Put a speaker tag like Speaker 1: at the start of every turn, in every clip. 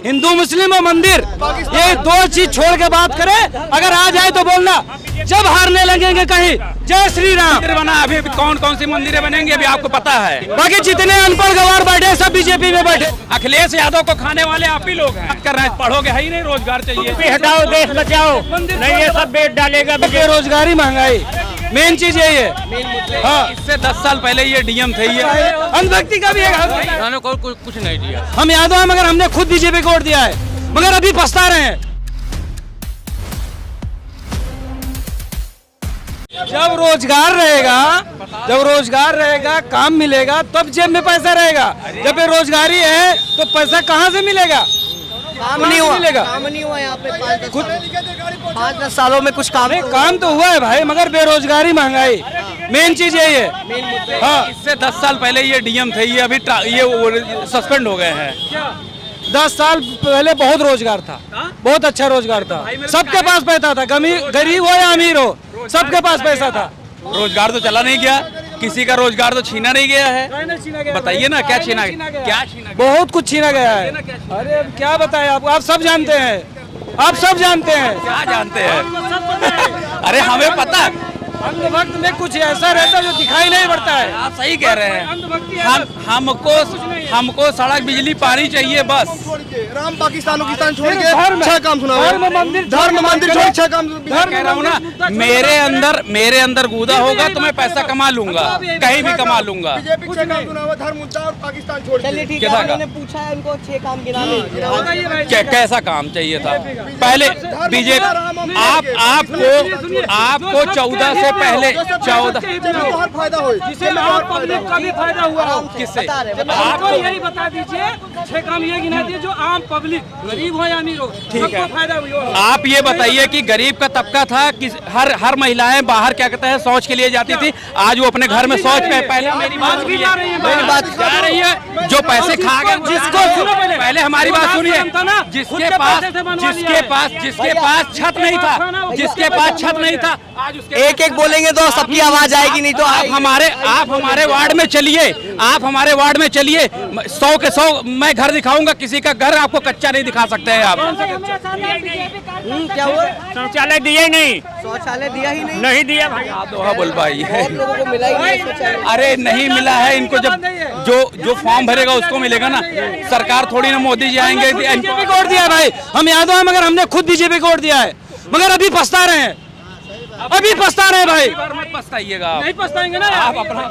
Speaker 1: हिंदू मुस्लिम और मंदिर, ये दो चीज छोड़ के बात करें। अगर आ जाए तो बोलना, जब हारने लगेंगे कहीं जय श्री राम
Speaker 2: मंदिर बना, अभी कौन कौन सी मंदिरें बनेंगी अभी आपको पता है।
Speaker 1: बाकी जितने अनपढ़ गवार बैठे सब बीजेपी में बैठे।
Speaker 2: अखिलेश यादव को खाने वाले आप ही लोग हैं। बात कर रहे हैं, पढ़ोगे है ही नहीं, रोजगार चाहिए।
Speaker 3: हटाओ देश बचाओ, नहीं ये सब बेट डालेगा।
Speaker 1: बेरोजगारी, महंगाई मेन चीज यही है। हाँ,
Speaker 2: इससे 10 साल पहले ये डीएम थे। ये
Speaker 1: अंधभक्ति का भी है।
Speaker 2: किसानों को कुछ नहीं दिया।
Speaker 1: हम यादव हैं मगर हमने खुद बीजेपी को वोट दिया है, मगर अभी पछता रहे हैं। जब रोजगार रहेगा, काम मिलेगा, तब जेब में पैसा रहेगा। जब बेरोजगारी है तो पैसा कहाँ से मिलेगा?
Speaker 4: काम नहीं हुआ यहाँ पे 5-10 सालों में कुछ काम
Speaker 1: काम तो हुआ है भाई, मगर बेरोजगारी, महंगाई मेन चीज यही है। हाँ,
Speaker 2: इससे 10 साल पहले ये डीएम थे। ये अभी ये सस्पेंड हो गए हैं।
Speaker 1: 10 साल पहले बहुत रोजगार था, बहुत अच्छा रोजगार था। सबके पास पैसा था, गरीब हो या अमीर हो, सबके पास पैसा था।
Speaker 2: रोजगार तो चला नहीं गया, किसी का रोजगार तो छीना नहीं गया है। बताइए ना, क्या छीना गया?
Speaker 1: बहुत कुछ छीना गया है। अरे अब क्या बताएं आपको, आप सब जानते हैं, आप सब जानते हैं।
Speaker 2: क्या जानते हैं? अरे हमें पता।
Speaker 1: अंधभक्त में कुछ ऐसा रहता है जो दिखाई नहीं पड़ता है।
Speaker 2: आप सही कह रहे हैं। हमको सड़क, बिजली, पानी चाहिए बस।
Speaker 5: राम पाकिस्तान छोड़ के अच्छा काम सुना, धर्म मंदिर छोड़ अच्छा काम।
Speaker 2: कह रहा हूँ ना, मेरे अंदर गूदा होगा तो मैं पैसा कमा लूंगा, कहीं भी कमा लूंगा।
Speaker 5: धर्म मुद्दा और पाकिस्तान छोड़।
Speaker 4: चलिए ठीक है, उन्होंने पूछा है उनको 6 काम गिनाने।
Speaker 2: कैसा काम चाहिए था पहले बीजेपी? आपको 14 से पहले 14
Speaker 5: फायदा हो,
Speaker 1: जिससे आम पब्लिक का भी फायदा हुआ हो।
Speaker 2: किससे?
Speaker 1: आपको यही बता दीजिए, 6 काम ये गिना दीजिए जो आम पब्लिक, गरीब हो या अमीर हो, सबको फायदा हुआ।
Speaker 2: आप ये बताइए कि गरीब का तबका था कि हर महिलाएं बाहर क्या कहते हैं शौच के लिए जाती थी, आज वो अपने घर में शौच पे। पहले मेरी बात जा रही है, जो पैसे खा गए, जिसको पहले हमारी बात सुनिए, जिसके पास छत नहीं था, जिसके पास छत नहीं था, आज उसके
Speaker 4: एक बोलेंगे तो सबकी आवाज आएगी, नहीं तो
Speaker 2: आप हमारे वार्ड में चलिए, आप हमारे वार्ड में चलिए, 100 के 100 मैं घर दिखाऊंगा, किसी का घर आपको कच्चा नहीं दिखा सकते हैं आप।
Speaker 4: क्या हुआ?
Speaker 3: शौचालय दिया ही नहीं,
Speaker 4: शौचालय दिया ही
Speaker 3: नहीं दिया भाई।
Speaker 2: दोहा बोल पाई है।
Speaker 4: बहुत लोगों को मिला ही नहीं शौचालय।
Speaker 2: अरे नहीं मिला है इनको, जब जो फॉर्म भरेगा उसको मिलेगा ना। सरकार थोड़ी ना मोदी जी आएंगे।
Speaker 1: बीजेपी को वोट दिया है भाई, हम यादव हैं मगर हमने खुद बीजेपी को वोट दिया है, मगर अभी पछता रहे हैं, अभी पछता रहे भाई।
Speaker 2: मत पछताइएगा,
Speaker 1: नहीं पछताएंगे ना।
Speaker 2: आप अपना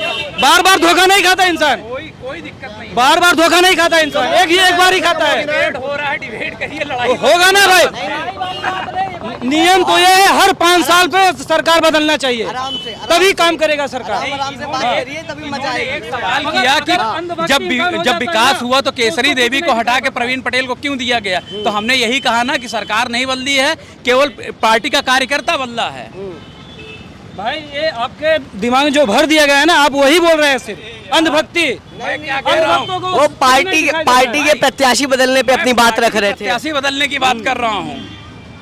Speaker 1: बार बार धोखा नहीं खाता इंसान,
Speaker 2: कोई दिक्कत नहीं।
Speaker 1: बार बार धोखा नहीं खाता इंसान, एक बार ही खाता है।
Speaker 2: डिबेट हो रहा है, डिबेट करिए, लड़ाई
Speaker 1: होगा ना भाई। नियम तो ये है, हर 5 साल पे सरकार बदलना चाहिए, तभी काम करेगा सरकार।
Speaker 4: आराम से बात करिए, तभी मजा आएगा।
Speaker 2: सवाल किया कि जब विकास हुआ तो केसरी देवी को हटा के प्रवीण पटेल को क्यों दिया गया? तो हमने यही कहा ना कि सरकार नहीं बदली है, केवल पार्टी का कार्यकर्ता बदला है।
Speaker 1: भाई ये आपके दिमाग में जो भर दिया गया है ना, आप वही बोल रहे हैं, सिर्फ अंधभक्ति।
Speaker 4: वो पार्टी के प्रत्याशी बदलने पे अपनी बात रख रहे थे।
Speaker 2: प्रत्याशी बदलने की बात कर रहा हूँ।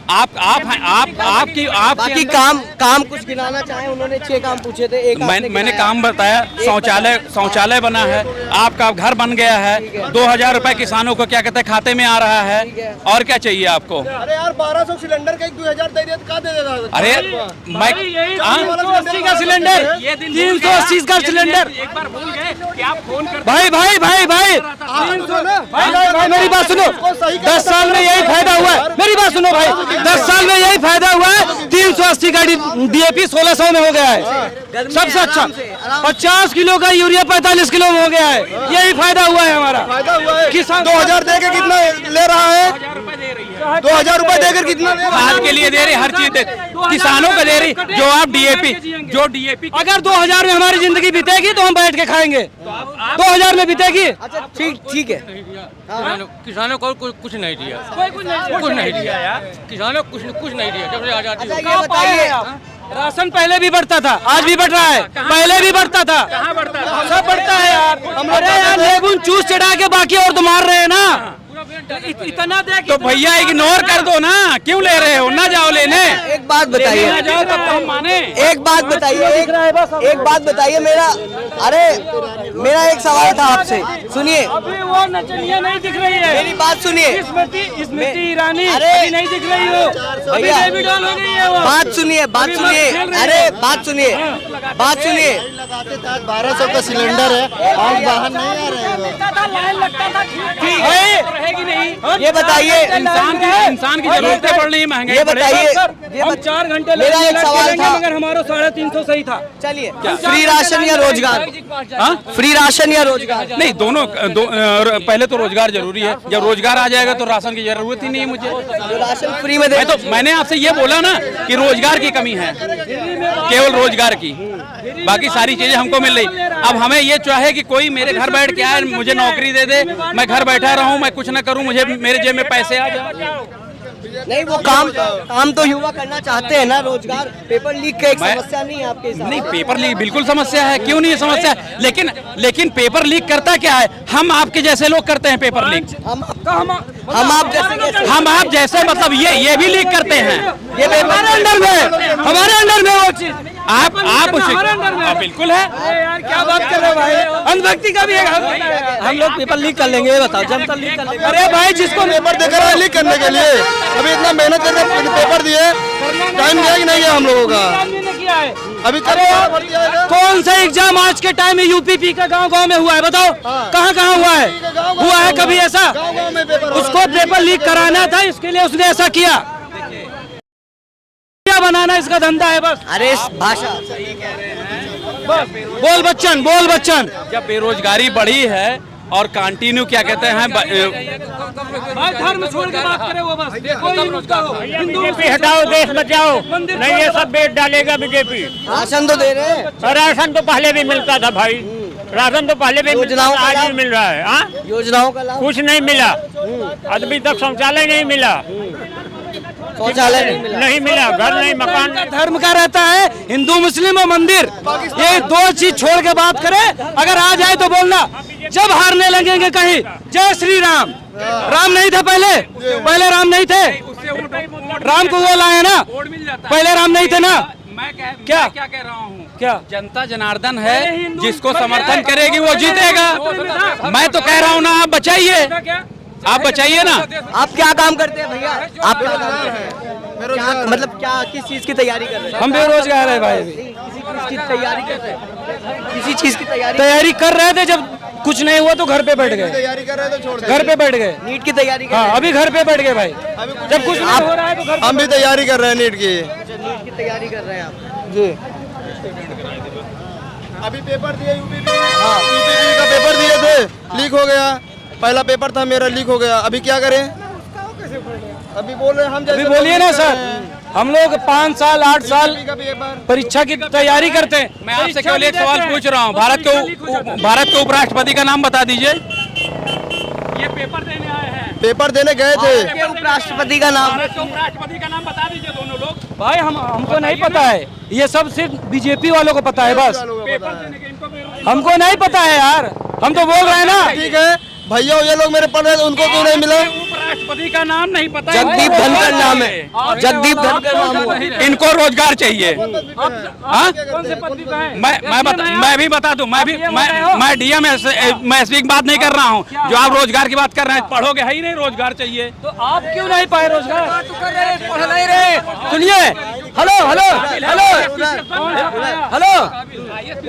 Speaker 2: आपकी
Speaker 4: बाकी काम कुछ गिनाना चाहे, उन्होंने 6 काम पूछे थे, एक
Speaker 2: मैंने काम बताया। शौचालय बना है, आपका घर बन गया है, 2000 रुपए किसानों को क्या कहते हैं खाते में आ रहा है, और क्या चाहिए आपको?
Speaker 5: अरे यार 1200 सिलेंडर का 2000 दे दिया तो क्या दे देगा?
Speaker 2: अरे मैं
Speaker 1: 380 का सिलेंडर, 380 का सिलेंडर।
Speaker 2: एक बार भूल गए कि आप फोन कर।
Speaker 1: भाई मेरी बात सुनो, 10 साल में यही फायदा हुआ है। मेरी बात सुनो भाई, 10 साल में यही फायदा हुआ है। 380 का DAP 1600 में हो गया है, सबसे अच्छा। 50 किलो का यूरिया 45 किलो में हो गया है, यही फायदा हुआ है हमारा।
Speaker 5: किसान 2000 दे के कितना ले रहा है? 2000 रुपए देकर कितना
Speaker 2: खाद के लिए दे रही, हर चीज दे, किसानों को दे रही। जो आप DAP
Speaker 1: अगर 2000 में हमारी जिंदगी बीतेगी तो हम बैठ के खाएंगे, 2000 में बीतेगी।
Speaker 4: अच्छा ठीक है।
Speaker 3: किसानों को कुछ नहीं दिया, कुछ नहीं दिया यार, किसानों को कुछ नहीं दिया जब से आजादी।
Speaker 4: अच्छा ये बताइए,
Speaker 1: राशन पहले भी बढ़ता था, आज भी बढ़ रहा है, पहले भी बढ़ता था,
Speaker 2: कहाँ बढ़ता था?
Speaker 1: सब बढ़ता है यार। अरे यार लेबुन चूस चढ़ा के बाकी और तो मार रहे हैं ना। इतना दे
Speaker 2: तो भैया इग्नोर कर दो ना, क्यों ले रहे हो? ना जाओ लेने,
Speaker 4: एक बात बताइए,
Speaker 2: ना जाओ तब तो हम माने।
Speaker 4: एक बात बताइए, एक बात बताइए, मेरा एक सवाल था आपसे, सुनिए
Speaker 1: अभी वो नचनिया नहीं दिख रही है,
Speaker 4: मेरी बात सुनिए,
Speaker 1: स्मृति ईरानी
Speaker 4: अरे
Speaker 1: अभी नहीं दिख रही हो,
Speaker 4: भैया
Speaker 1: अभी डेबिट हो गई है वो।
Speaker 4: बात सुनिए, अरे बात सुनिए,
Speaker 5: 1200 का सिलेंडर है, आज बाहर नहीं आ रहे हैं।
Speaker 1: लाइन लगता था,
Speaker 4: ठीक है,
Speaker 1: रहेगी नहीं।
Speaker 4: ये बताइए,
Speaker 2: इंसान की जरूरतें पड़ रही है, महंगाई
Speaker 4: ये
Speaker 2: बढ़ रही है।
Speaker 4: बताइए,
Speaker 1: हम 4 घंटे
Speaker 4: मेरा एक सवाल था,
Speaker 1: मगर हमारा 350 सही था।
Speaker 4: चलिए फ्री राशन या रोजगार, फ्री राशन या रोजगार?
Speaker 2: नहीं, दोनों पहले तो रोजगार जरूरी है, जब रोजगार आ जाएगा तो राशन की जरूरत ही नहीं है मुझे।
Speaker 4: तो राशन फ्री में दे,
Speaker 2: मैंने आपसे ये बोला ना कि रोजगार की कमी है, केवल रोजगार की, बाकी सारी चीजें हमको मिल रही। अब हमें ये चाहे कि कोई मेरे घर बैठ के आए, मुझे नौकरी दे दे, मैं घर बैठा रहूं, मैं कुछ ना करूं, मुझे मेरे जेब में पैसे आ जाए।
Speaker 4: नहीं वो काम तो युवा करना चाहते हैं ना, रोजगार। पेपर लीक का एक समस्या नहीं है आपके हिसाब?
Speaker 2: नहीं, पेपर लीक बिल्कुल समस्या है, क्यों नहीं है समस्या है, लेकिन पेपर लीक करता क्या है? हम आपके जैसे लोग करते हैं पेपर लीक।
Speaker 4: हम आप जैसे,
Speaker 2: हम आप जैसे मतलब ये भी लीक करते हैं,
Speaker 4: ये पेपर
Speaker 1: हमारे अंडर में वो चीज
Speaker 2: आप बिल्कुल है।
Speaker 1: यार क्या बात कर रहे हो भाई, अंधभक्ति का भी एक हम लोग पेपर लीक कर लेंगे, ये बताओ, जनता लीक कर लेंगे। अरे भाई जिसको
Speaker 5: पेपर देकर आए लीक करने के लिए, अभी इतना मेहनत करके पेपर दिए, टाइम दिया कि नहीं है हम लोगों का? अभी
Speaker 1: कौन सा एग्जाम आज के टाइम में यूपी का गांव में हुआ है? बताओ कहाँ हुआ है कभी ऐसा? उसको पेपर लीक कराना था, इसके लिए उसने ऐसा किया, बनाना इसका धंधा है बस।
Speaker 4: अरे इस भाषा,
Speaker 1: बोल बच्चन।
Speaker 2: जब बेरोजगारी बढ़ी है और कंटिन्यू क्या कहते हैं,
Speaker 1: धर्म छोड़ के बात करे वो बस,
Speaker 3: बीजेपी हटाओ देश बचाओ, नहीं ये सब बेच डालेगा बीजेपी।
Speaker 4: राशन तो दे रहे हैं,
Speaker 3: राशन तो पहले भी मिलता था भाई, राशन तो पहले भी
Speaker 4: योजनाओं का
Speaker 3: आज भी मिल रहा है।
Speaker 4: योजनाओं का लाभ
Speaker 3: कुछ नहीं मिला, अभी तक शौचालय नहीं मिला,
Speaker 4: शौचालय
Speaker 3: नहीं मिला, घर नहीं, मकान।
Speaker 1: धर्म का रहता है, हिंदू मुस्लिम और मंदिर, ये 2 चीज छोड़ के बात करे। अगर आ जाए तो बोलना, जब हारने लगेंगे कहीं, जय श्री राम। राम नहीं था पहले राम नहीं थे, राम को वो लाए ना, पहले राम नहीं थे ना।
Speaker 2: मैं क्या कह रहा हूँ,
Speaker 1: क्या
Speaker 2: जनता जनार्दन है, जिसको समर्थन करेगी वो जीतेगा। मैं तो कह रहा हूँ ना, आप बचाइए ना।
Speaker 4: आप क्या काम करते हैं भैया? आप क्या काम करते हैं? मतलब क्या, किस चीज की तैयारी कर रहे हैं?
Speaker 1: हम बेरोजगार है भाई,
Speaker 4: किसी चीज की तैयारी कर रहे हैं? किसी चीज की
Speaker 1: तैयारी कर रहे थे, जब कुछ नहीं हुआ तो घर पे बैठ गए,
Speaker 5: तैयारी कर रहे तो छोड़
Speaker 1: घर पे बैठ गए।
Speaker 4: नीट की तैयारी कर
Speaker 1: हाँ,
Speaker 4: रहे हैं?
Speaker 1: अभी घर पे बैठ गए भाई, जब कुछ नहीं हो रहा है तो घर।
Speaker 5: हम भी तैयारी कर रहे हैं नीट की।
Speaker 4: नीट की तैयारी कर रहे हैं आप
Speaker 5: जी। अभी पेपर दिए यूपी का पेपर दिए थे, लीक हो गया। पहला पेपर था मेरा, लीक हो गया। अभी क्या करें? अभी बोल रहे हम,
Speaker 1: अभी बोलिए ना सर, हम लोग 5 साल 8 साल परीक्षा की तैयारी करते हैं।
Speaker 2: मैं आपसे केवल एक सवाल पूछ रहा हूँ, भारत के उपराष्ट्रपति का नाम बता दीजिए। ये पेपर देने आए हैं,
Speaker 5: पेपर देने गए थे।
Speaker 4: उपराष्ट्रपति का नाम,
Speaker 2: भारत के उपराष्ट्रपति का नाम बता दीजिए दोनों लोग।
Speaker 1: भाई हमको नहीं पता है, ये सब सिर्फ बीजेपी वालों को पता है बस, हमको नहीं पता है यार, हम तो बोल रहे हैं ना।
Speaker 5: ठीक है भैया, ये लोग मेरे पढ़ रहे थे, उनको क्यों नहीं मिला?
Speaker 2: उपराष्ट्रपति का नाम नहीं पता है,
Speaker 4: जगदीप धनखड़ नाम है, जगदीप धनखड़ नाम हुआ।
Speaker 2: इनको रोजगार चाहिए।
Speaker 1: कौन से पद पे हैं?
Speaker 2: मैं भी बता दूं, मैं डीएम मैं एसपी की बात नहीं कर रहा हूँ, जो आप रोजगार की बात कर रहे हैं, पढ़ोगे है ही नहीं, रोजगार चाहिए।
Speaker 1: तो आप क्यों नहीं पाए रोजगार? पढ़ नहीं रहे। सुनिए, हेलो,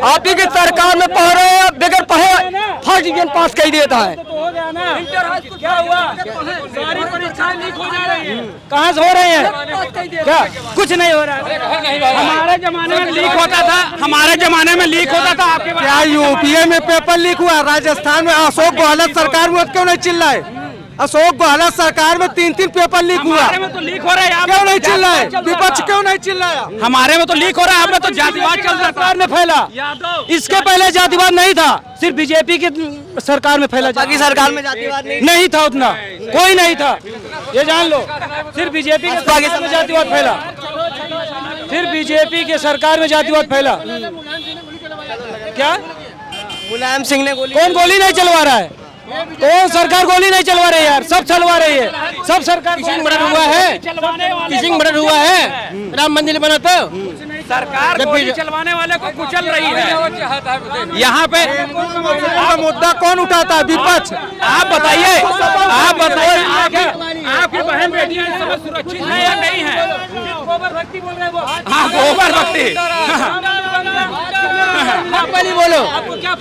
Speaker 1: आप ही की सरकार में पढ़ रहे हैं, बगैर पढ़े फर्स्ट डिवीजन पास कर देता है। तो हो गया ना, क्या हुआ? सारी परीक्षाएं लीक हो जा रही हैं। कहाँ से हो रही हैं? क्या कुछ नहीं हो रहा है?
Speaker 2: हमारे जमाने में लीक होता था, आपके
Speaker 1: क्या यूपीए में पेपर लीक हुआ? राजस्थान में अशोक गहलोत सरकार में क्यों नहीं चिल्ला है? अशोक गहलोत सरकार में 3 पेपर लीक हुआ।
Speaker 2: हमारे में तो लीक हो रहा है,
Speaker 1: क्यों नहीं चिल्लाए? विपक्ष क्यों नहीं चिल्लाया?
Speaker 2: हमारे में तो लीक हो रहा है, आप में तो जातिवाद चल रहा
Speaker 1: सरकार में फैला। इसके पहले जातिवाद नहीं था, सिर्फ बीजेपी की सरकार में फैला।
Speaker 4: बाकी सरकार में जातिवाद
Speaker 1: नहीं था, उतना कोई नहीं था, ये जान लो। सिर्फ बीजेपी के सरकार में जातिवाद फैला, सिर्फ बीजेपी के सरकार में जातिवाद फैला। क्या
Speaker 4: मुलायम सिंह ने गोली,
Speaker 1: कौन गोली नहीं चलवा रहा है? कौन सरकार गोली नहीं चलवा रही है यार, सब चलवा रही है, सब सरकार।
Speaker 3: किसी मर्डर हुआ है, किसी मर्डर हुआ है, राम मंदिर बना तो
Speaker 2: सरकार गोली चलवाने वाले को कुचल रही है। यहाँ पे
Speaker 1: मुद्दा कौन उठाता है? विपक्ष।
Speaker 2: आप बताइए, आपकी बहन बेटियां इस समय सुरक्षित है या नहीं है? गोबर भक्ति बोल रहे हैं वो। हाँ, गोबर भक्ति।
Speaker 3: पहले बोलो,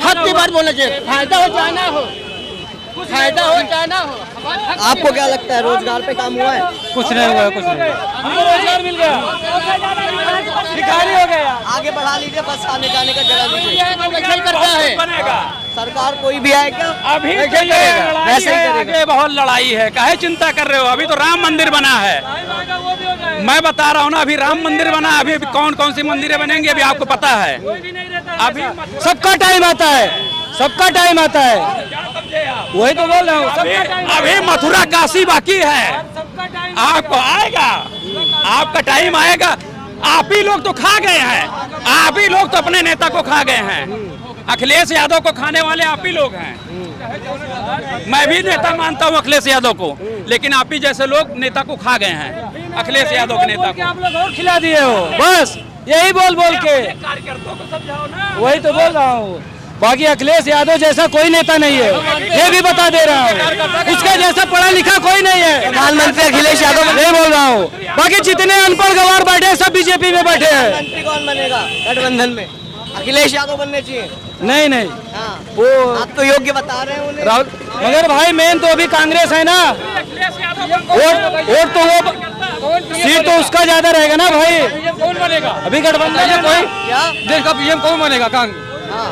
Speaker 3: हद की बात बोलना चाहिए, फायदा हो चाहे ना हो, फायदा हो चाहे ना हो।
Speaker 4: आपको क्या लगता है रोजगार पे काम हुआ है?
Speaker 1: कुछ नहीं हुआ, कुछ नहीं। रोजगार मिल गया, भिखारी हो गया।
Speaker 4: आगे बढ़ा लीजिए, बस आने जाने का जगह लीजिए।
Speaker 3: करता है
Speaker 2: बनेगा
Speaker 4: सरकार कोई भी आए क्या?
Speaker 2: अभी
Speaker 4: वैसे ही करेगा।
Speaker 2: आगे बहुत लड़ाई है, काहे चिंता कर रहे हो? अभी तो राम मंदिर बना है, मैं बता रहा हूँ ना, अभी राम मंदिर बना है। अभी कौन कौन सी मंदिरें बनेंगी अभी आपको पता है। अभी
Speaker 1: सबका टाइम आता है, सबका टाइम आता है, वही तो बोल रहा हूँ।
Speaker 2: अभी मथुरा काशी बाकी है, आपको आएगा, आपका टाइम आएगा। आप ही लोग तो खा गए हैं, आप ही लोग तो अपने नेता को खा गए हैं। अखिलेश यादव को खाने वाले आप ही लोग हैं। मैं भी नेता मानता हूं अखिलेश यादव को, लेकिन आप ही जैसे लोग नेता को खा गए हैं, अखिलेश यादव के नेता को।
Speaker 1: आप लोग और खिला दिए हो, बस यही बोल बोल के।
Speaker 2: कार्यकर्ताओं को समझाओ ना।
Speaker 1: वही तो बोल रहा हूँ, बाकी अखिलेश यादव जैसा कोई नेता नहीं है, ये भी बता दे रहा हूँ। उसके जैसा पढ़ा लिखा कोई नहीं है।
Speaker 4: प्रधानमंत्री अखिलेश यादव
Speaker 1: ये बोल रहा हूँ, बाकी जितने अनपढ़ गवार बैठे हैं, सब बीजेपी में बैठे हैं।
Speaker 4: मंत्री कौन बनेगा गठबंधन में? अखिलेश यादव बनने चाहिए।
Speaker 1: नहीं नहीं,
Speaker 4: हाँ,
Speaker 1: वो
Speaker 4: आप तो योग्य बता रहे हैं उन्हें।
Speaker 1: राहुल, मगर भाई मेन तो अभी कांग्रेस है ना, वोट तो वो सीट तो उसका ज्यादा रहेगा ना भाई।
Speaker 3: कौन बनेगा
Speaker 1: अभी गठबंधन में कोई
Speaker 4: क्या?
Speaker 3: देश का पीएम कौन बनेगा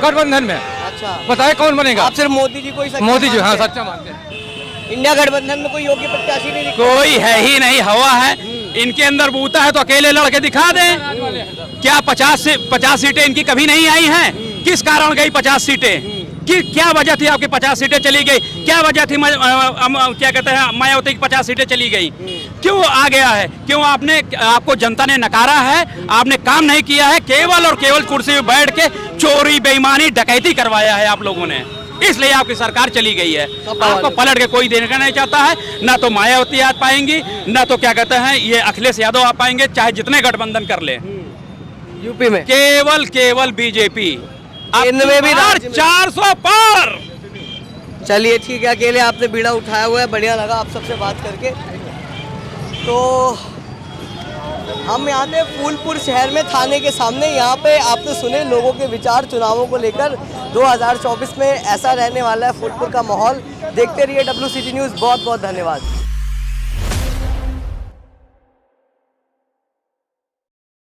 Speaker 3: गठबंधन में?
Speaker 4: अच्छा,
Speaker 3: बताए कौन बनेगा?
Speaker 4: आप सिर्फ मोदी जी को ही सच्चा
Speaker 3: मोदी जी, हाँ
Speaker 4: मानते हैं?
Speaker 3: सच्चा मानते हैं।
Speaker 4: इंडिया गठबंधन में कोई योग्य प्रत्याशी नहीं दिखता?
Speaker 2: कोई है ही नहीं, हवा है इनके अंदर बूता है तो अकेले लड़के दिखा दें। क्या 50 सीटें इनकी कभी नहीं आई हैं? किस कारण गई 50 सीटें? कि क्या वजह थी आपकी 50 सीटें चली गई? क्या वजह थी क्या कहते हैं मायावती की 50 सीटें चली गई? क्यों आ गया है? क्यों आपको जनता ने नकारा है? आपने काम नहीं किया है, केवल और केवल कुर्सी पर बैठ के चोरी बेईमानी डकैती करवाया है आप लोगों ने, इसलिए आपकी सरकार चली गई है। आपको पलट के कोई देना नहीं चाहता है, ना तो मायावती आ पाएंगी, ना तो क्या कहते हैं ये अखिलेश यादव आ पाएंगे, चाहे जितने गठबंधन कर ले।
Speaker 4: यूपी में
Speaker 2: केवल बीजेपी,
Speaker 4: केंद्र में भी
Speaker 2: 400 पार।
Speaker 4: चलिए ठीक है, अकेले आपने बीड़ा उठाया हुआ है, बढ़िया लगा आप सबसे बात करके। तो हम यहाँ थे फूलपुर शहर में, थाने के सामने। यहाँ पे आपने सुने लोगों के विचार चुनावों को लेकर। 2024 में ऐसा रहने वाला है फूलपुर का माहौल। देखते रहिए WCG न्यूज़। बहुत बहुत धन्यवाद।